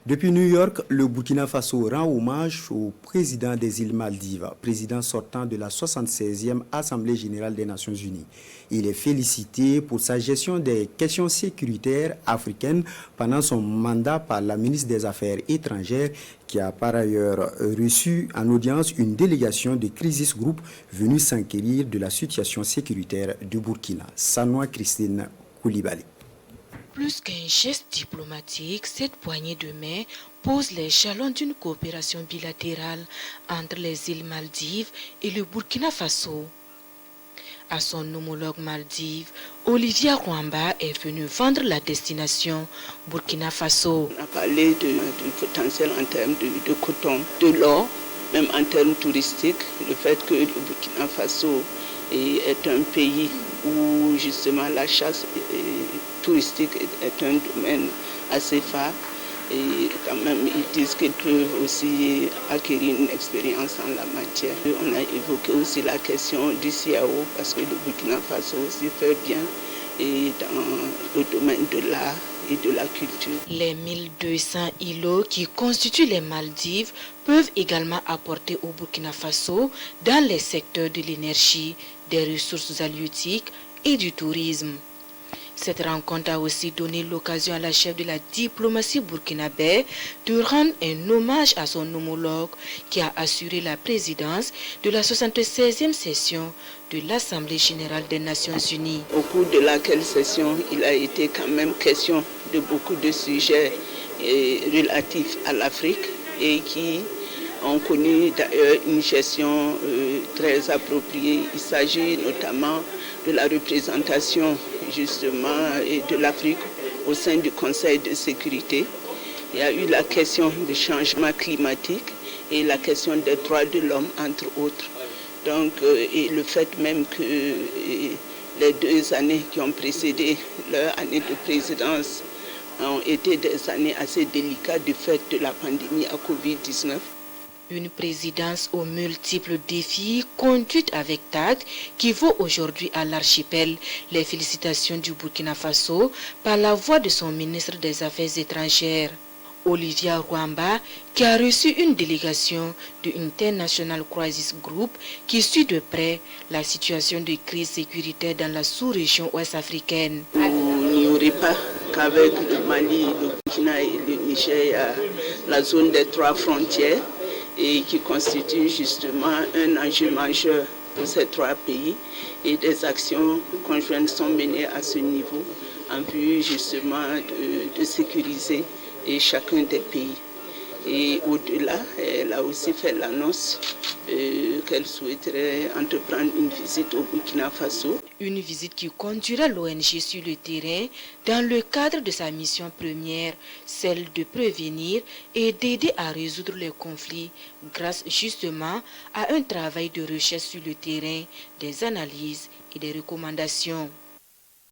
Depuis New York, le Burkina Faso rend hommage au président des îles Maldives, président sortant de la 76e Assemblée générale des Nations unies. Il est félicité pour sa gestion des questions sécuritaires africaines pendant son mandat par la ministre des Affaires étrangères, qui a par ailleurs reçu en audience une délégation de Crisis Group venue s'enquérir de la situation sécuritaire du Burkina. Sanoa Christine Koulibaly. Plus qu'un geste diplomatique, cette poignée de main pose les jalons d'une coopération bilatérale entre les îles Maldives et le Burkina Faso. À son homologue Maldives, Olivia Rwamba est venue vendre la destination Burkina Faso. On a parlé du potentiel en termes de coton, de l'or, même en termes touristiques, le fait que le Burkina Faso est un pays où justement la chasse touristique est un domaine assez phare. Et quand même, ils disent qu'ils peuvent aussi acquérir une expérience en la matière. On a évoqué aussi la question du CIAO, parce que le Burkina Faso aussi fait bien et dans le domaine de l'art et de la culture. Les 1200 îlots qui constituent les Maldives peuvent également apporter au Burkina Faso dans les secteurs de l'énergie, des ressources halieutiques et du tourisme. Cette rencontre a aussi donné l'occasion à la chef de la diplomatie burkinabé de rendre un hommage à son homologue qui a assuré la présidence de la 76e session de l'Assemblée générale des Nations unies. Au cours de laquelle session, il a été quand même question de beaucoup de sujets relatifs à l'Afrique et qui ont connu d'ailleurs une gestion très appropriée. Il s'agit notamment de la représentation justement de l'Afrique au sein du Conseil de sécurité. Il y a eu la question du changement climatique et la question des droits de l'homme, entre autres. Donc, et le fait même que les 2 années qui ont précédé leur année de présidence ont été des années assez délicates du fait de la pandémie à Covid-19. Une présidence aux multiples défis conduite avec tact qui vaut aujourd'hui à l'archipel les félicitations du Burkina Faso par la voix de son ministre des Affaires étrangères. Olivia Rwamba, qui a reçu une délégation de International Crisis Group qui suit de près la situation de crise sécuritaire dans la sous-région ouest-africaine. Vous n'ignorez pas qu'avec le Mali, le Burkina et le Niger, la zone des 3 frontières, et qui constitue justement un enjeu majeur pour ces 3 pays, et des actions conjointes sont menées à ce niveau en vue justement de sécuriser chacun des pays. Et au-delà, elle a aussi fait l'annonce qu'elle souhaiterait entreprendre une visite au Burkina Faso. Une visite qui conduira l'ONG sur le terrain dans le cadre de sa mission première, celle de prévenir et d'aider à résoudre les conflits grâce justement à un travail de recherche sur le terrain, des analyses et des recommandations.